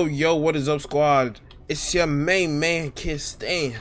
Yo, what is up, squad? It's your main man, KiddStan.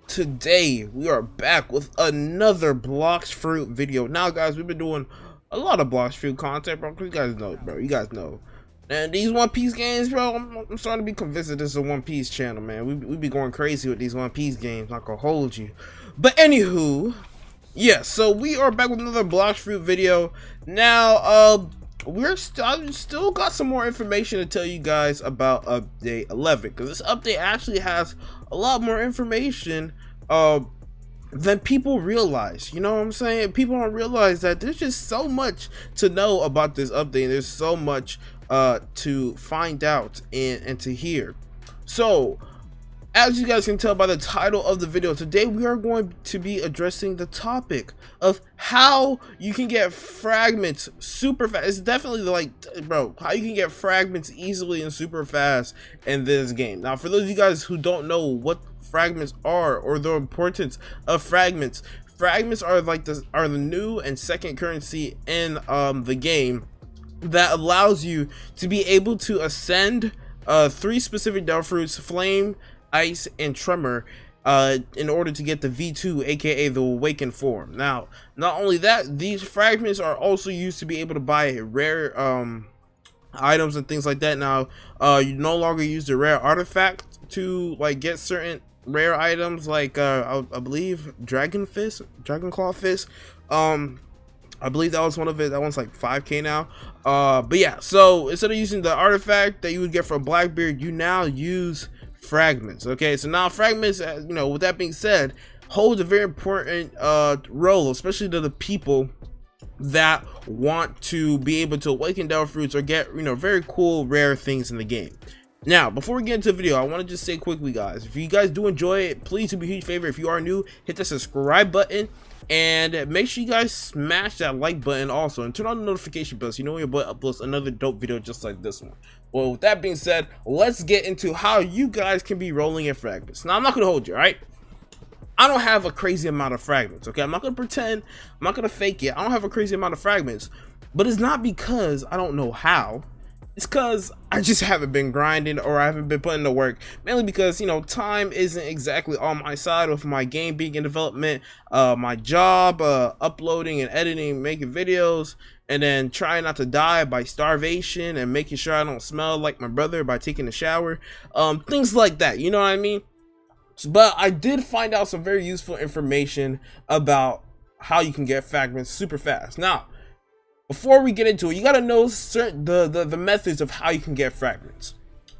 Today, we are back with another Blox Fruit video. Now, guys, we've been doing a lot of Blox Fruit content, bro. You guys know, bro. You guys know. And these One Piece games, bro, I'm starting to be convinced that this is a One Piece channel, man. We be going crazy with these One Piece games. Not gonna hold you. But anywho, yeah, so we are back with another Blox Fruit video. Now, I still got some more information to tell you guys about update 11, because this update actually has a lot more information than people realize. You know what I'm saying? People don't realize that there's just so much to know about this update. There's so much to find out and to hear. So as you guys can tell by the title of the video, today we are going to be addressing the topic of how you can get fragments super fast. It's definitely like, bro, how you can get fragments easily and super fast in this game. Now, for those of you guys who don't know what fragments are or the importance of fragments, fragments are like the new and second currency in the game that allows you to be able to ascend 3 specific devil fruits: flame, ice, and tremor, in order to get the V2, aka the awakened form. Now, not only that, these fragments are also used to be able to buy rare items and things like that. Now, you no longer use the rare artifact to like get certain rare items, like I believe dragon claw fist. I believe that was one of it. That one's like 5k now. But yeah, so instead of using the artifact that you would get from Blackbeard, you now use fragments. Okay, so now fragments, you know, with that being said, hold a very important role, especially to the people that want to be able to awaken devil fruits or get, you know, very cool rare things in the game. Now, before we get into the video, I want to just say quickly, guys, if you guys do enjoy it, please do me a huge favor. If you are new, hit the subscribe button and make sure you guys smash that like button also, and turn on the notification bell so you know when your boy uploads another dope video just like this one. Well, with that being said, let's get into how you guys can be rolling in fragments. Now, I'm not gonna hold you, all right? I don't have a crazy amount of fragments, okay? I'm not gonna pretend, I'm not gonna fake it. I don't have a crazy amount of fragments, but it's not because I don't know how. It's because I just haven't been grinding, or I haven't been putting the work, mainly because, you know, time isn't exactly on my side with my game being in development, my job, uploading and editing, making videos, and then trying not to die by starvation and making sure I don't smell like my brother by taking a shower, things like that, you know what I mean? But I did find out some very useful information about how you can get fragments super fast. Now, before we get into it, you gotta know the methods of how you can get fragments.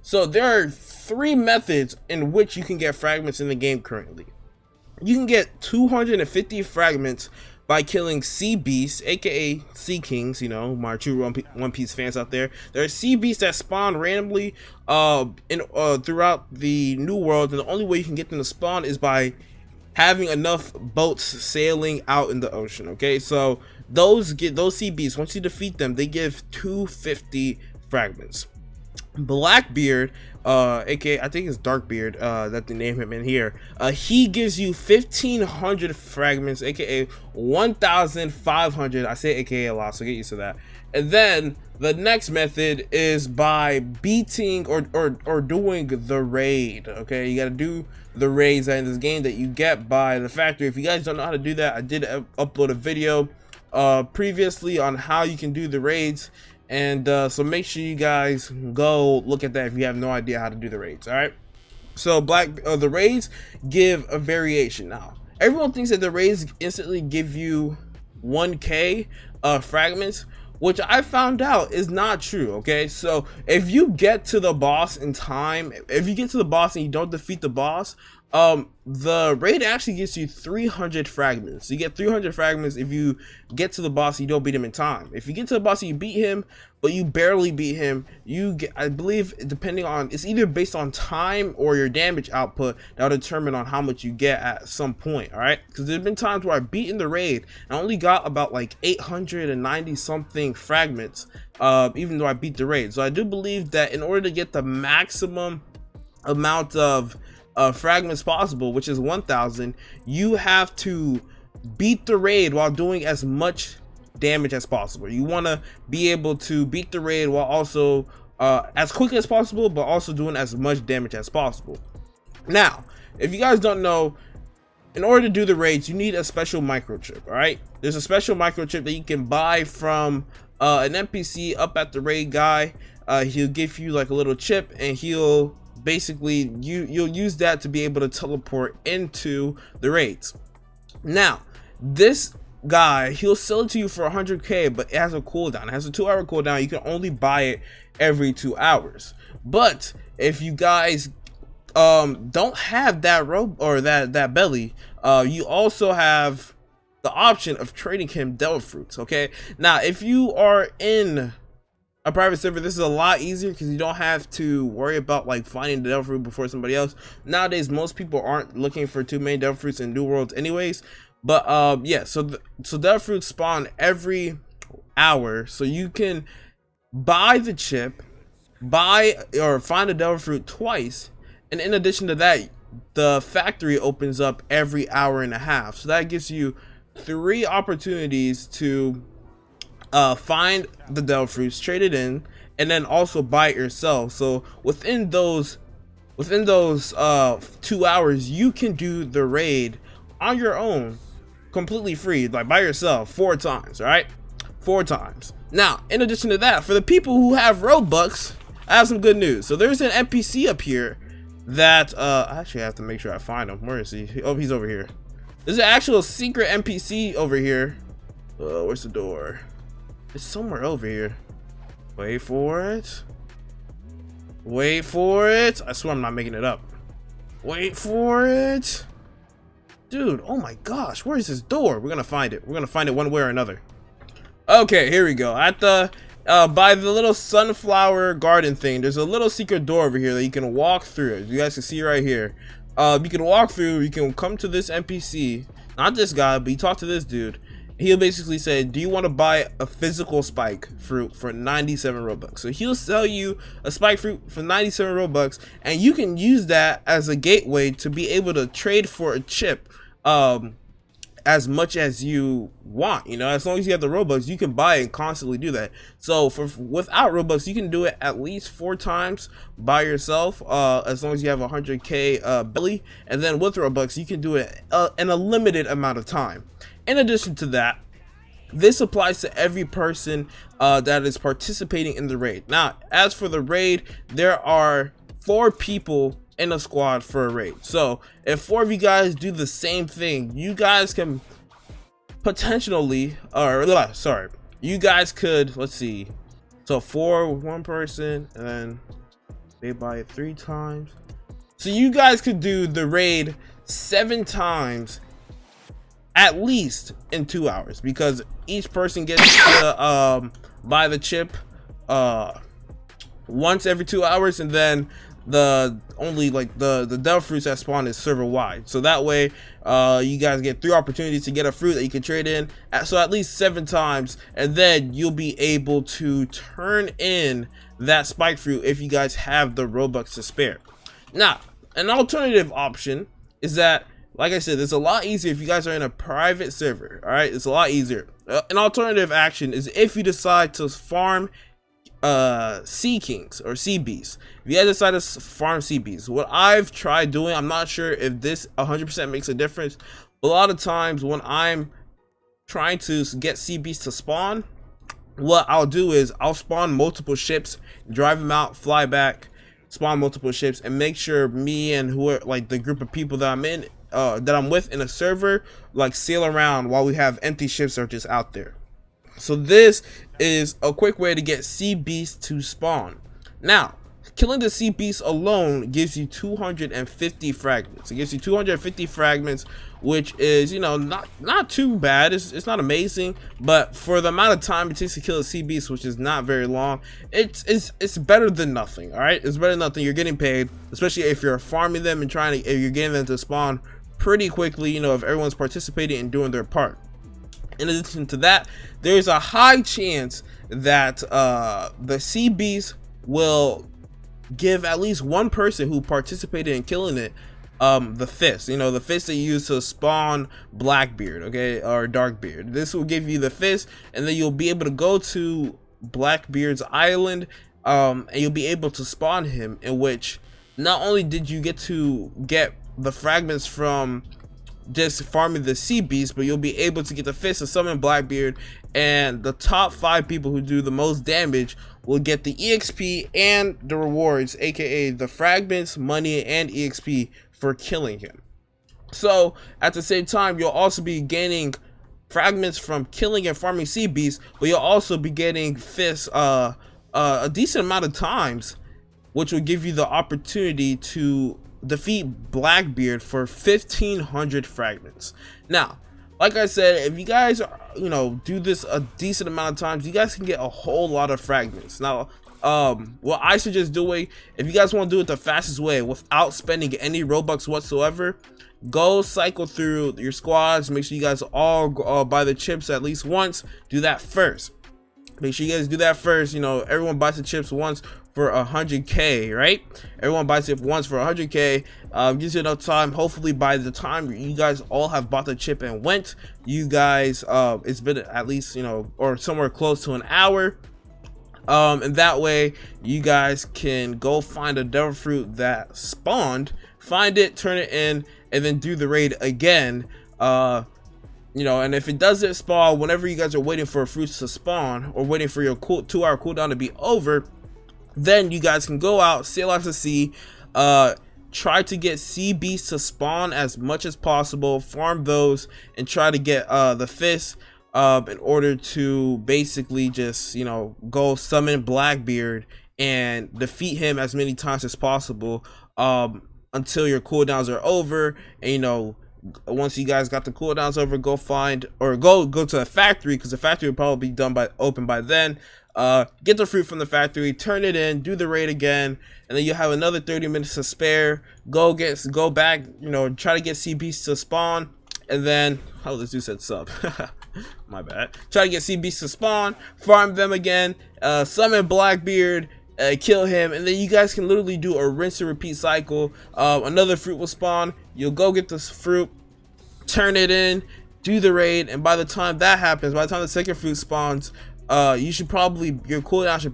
So there are 3 methods in which you can get fragments in the game currently. You can get 250 fragments by killing sea beasts, aka sea kings. You know, my true One Piece fans out there. There are sea beasts that spawn randomly throughout the new world, and the only way you can get them to spawn is by having enough boats sailing out in the ocean. Okay, so those sea beasts, once you defeat them, they give 250 fragments. Blackbeard, aka I think it's Darkbeard, that they name him in here, he gives you 1500 fragments, aka 1500. I say aka a lot, so get used to that. And then the next method is by beating or doing the raid. Okay, you gotta do the raids in this game that you get by the factory. If you guys don't know how to do that, I did upload a video previously on how you can do the raids, and so make sure you guys go look at that if you have no idea how to do the raids. All right, so the raids give a variation. Now, everyone thinks that the raids instantly give you 1k fragments, which I found out is not true. Okay, so if you get to the boss in time, if you get to the boss and you don't defeat the boss, the raid actually gives you 300 fragments. So you get 300 fragments if you get to the boss and you don't beat him in time. If you get to the boss and you beat him but you barely beat him, you get, I believe, depending on, it's either based on time or your damage output, that'll determine on how much you get at some point. All right, because there's been times where I beat in the raid and I only got about like 890 something fragments, even though I beat the raid. So I do believe that in order to get the maximum amount of fragments possible, which is 1000, you have to beat the raid while doing as much damage as possible. You want to be able to beat the raid while also as quickly as possible, but also doing as much damage as possible. Now, if you guys don't know, in order to do the raids, you need a special microchip. All right, there's a special microchip that you can buy from an NPC up at the raid guy. He'll give you like a little chip, and he'll basically you'll use that to be able to teleport into the raids. Now, this guy, he'll sell it to you for 100k, but it has a cooldown. It has a 2-hour cooldown. You can only buy it every 2 hours. But if you guys don't have that rope or that belly, you also have the option of trading him devil fruits. Okay, now if you are in a private server, this is a lot easier because you don't have to worry about like finding the devil fruit before somebody else. Nowadays, most people aren't looking for too many devil fruits in New Worlds anyways. But yeah, so devil fruits spawn every hour, so you can buy the chip, buy or find a devil fruit twice, and in addition to that, the factory opens up every hour and a half. So that gives you 3 opportunities to find the devil fruits, trade it in, and then also buy it yourself. So within those 2 hours, you can do the raid on your own, completely free, like by yourself, 4 times. All right, 4 times. Now, in addition to that, for the people who have Robux, I have some good news. So there's an NPC up here that I actually have to make sure I find him. Where is he? Oh, he's over here. There's an actual secret NPC over here. Where's the door? It's somewhere over here. Wait for it. Wait for it. I swear I'm not making it up. Wait for it. Dude, oh my gosh, where is this door? We're gonna find it. We're gonna find it one way or another. Okay, here we go. At the by the little sunflower garden thing, there's a little secret door over here that you can walk through. As you guys can see right here. You can walk through, you can come to this NPC, not this guy, but you talk to this dude. He'll basically say, do you want to buy a physical spike fruit for 97 Robux? So he'll sell you a spike fruit for 97 Robux, and you can use that as a gateway to be able to trade for a chip as much as you want. You know, as long as you have the Robux, you can buy and constantly do that. So without Robux, you can do it at least 4 times by yourself, as long as you have 100k belly, and then with Robux, you can do it in a limited amount of time. In addition to that, this applies to every person that is participating in the raid. Now, as for the raid, there are 4 people in a squad for a raid. So if 4 of you guys do the same thing, you guys can potentially, you guys could, let's see, so 4 with 1 person, and then they buy it 3 times. So you guys could do the raid 7 times at least in 2 hours, because each person gets to buy the chip once every 2 hours, and then the devil fruits that spawn is server wide. So that way you guys get 3 opportunities to get a fruit that you can trade in, so at least 7 times, and then you'll be able to turn in that spike fruit if you guys have the Robux to spare. Now, an alternative option is that, like I said, it's a lot easier if you guys are in a private server. All right, it's a lot easier. An alternative action is if you decide to farm sea kings or sea beasts. If you guys decide to farm sea beasts, what I've tried doing, I'm not sure if this 100% makes a difference, but a lot of times when I'm trying to get sea beasts to spawn, what I'll do is I'll spawn multiple ships, drive them out, fly back, spawn multiple ships, and make sure me and like the group of people that I'm in, that I'm with in a server, like sail around while we have empty ships that are just out there. So this is a quick way to get sea beasts to spawn. Now, killing the sea beast alone gives you 250 fragments. It gives you 250 fragments, which is, you know, not too bad. It's not amazing, but for the amount of time it takes to kill a sea beast, which is not very long, it's better than nothing. All right, it's better than nothing. You're getting paid, especially if you're farming them and if you're getting them to spawn pretty quickly, you know, if everyone's participating and doing their part. In addition to that, there's a high chance that the sea beast will give at least 1 person who participated in killing it the fist. You know, the fist they use to spawn Blackbeard, okay, or Darkbeard. This will give you the fist, and then you'll be able to go to Blackbeard's island, and you'll be able to spawn him, in which not only did you get to get the fragments from just farming the sea beast, but you'll be able to get the fist and summon Blackbeard, and the top 5 people who do the most damage will get the EXP and the rewards, aka the fragments, money, and EXP for killing him. So at the same time, you'll also be gaining fragments from killing and farming sea beasts, but you'll also be getting fists a decent amount of times, which will give you the opportunity to defeat Blackbeard for 1,500 fragments. Now, like I said, if you guys do this a decent amount of times, you guys can get a whole lot of fragments. Now, what I suggest doing, if you guys want to do it the fastest way without spending any Robux whatsoever, go cycle through your squads. Make sure you guys all buy the chips at least once. Do that first. Make sure you guys do that first. Everyone buys the chips once for 100k, right? Everyone buys it once for 100k. Gives you enough time. Hopefully by the time you guys all have bought the chip and went, you guys it's been at least or somewhere close to an hour, and that way you guys can go find a devil fruit that spawned, find it, turn it in, and then do the raid again. And if it doesn't spawn whenever you guys are waiting for fruits to spawn, or waiting for your 2-hour cooldown to be over, then you guys can go out, sail out to sea, try to get sea beasts to spawn as much as possible, farm those, and try to get the fists in order to basically just go summon Blackbeard and defeat him as many times as possible until your cooldowns are over. And once you guys got the cooldowns over, go find or go to the factory, because the factory will probably be open by then. Get the fruit from the factory, turn it in, do the raid again, and then you have another 30 minutes to spare. Go back, try to get sea beasts to spawn, and then this dude said sub. My bad. Try to get sea beasts to spawn, farm them again, summon Blackbeard, kill him, and then you guys can literally do a rinse and repeat cycle. Another fruit will spawn, you'll go get this fruit, turn it in, do the raid, and by the time that happens, by the time the second fruit spawns, your cooldown should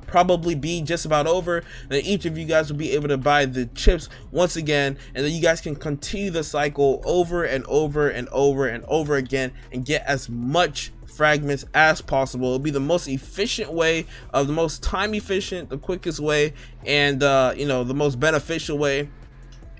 probably be just about over, and then each of you guys will be able to buy the chips once again, and then you guys can continue the cycle over and over and over and over again and get as much fragments as possible. It'll be the most efficient way, the most time efficient, the quickest way, and the most beneficial way.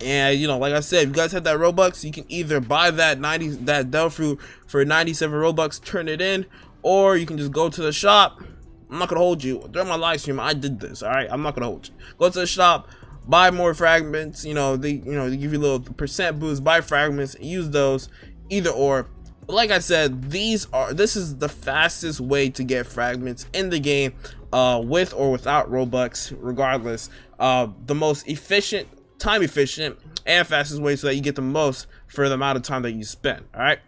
And like I said, if you guys have that Robux, you can either buy that Del fruit for 97 Robux, turn it in, or you can just go to the shop. I'm not gonna hold you. During my live stream, I did this. All right, I'm not gonna hold you. Go to the shop, buy more fragments. They give you a little percent boost. Buy fragments, use those. Either or. But like I said, this is the fastest way to get fragments in the game, with or without Robux. Regardless, the most efficient, time efficient, and fastest way so that you get the most for the amount of time that you spend. All right.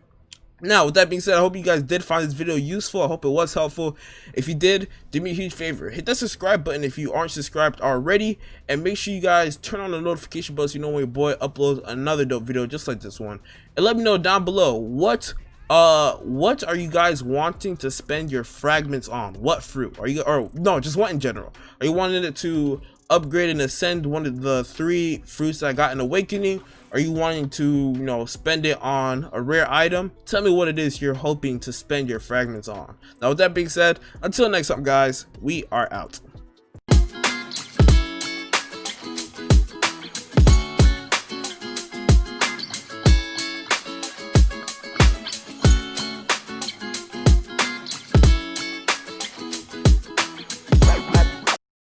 Now, with that being said, I hope you guys did find this video useful. I hope it was helpful. If you did, do me a huge favor. Hit that subscribe button if you aren't subscribed already. And make sure you guys turn on the notification bell so you know when your boy uploads another dope video just like this one. And let me know down below, what are you guys wanting to spend your fragments on? What fruit? Just what in general? Are you wanting it to upgrade and ascend one of the 3 fruits that I got in Awakening? Are you wanting to spend it on a rare item? Tell me what it is you're hoping to spend your fragments on. Now with that being said, until next time guys, we are out.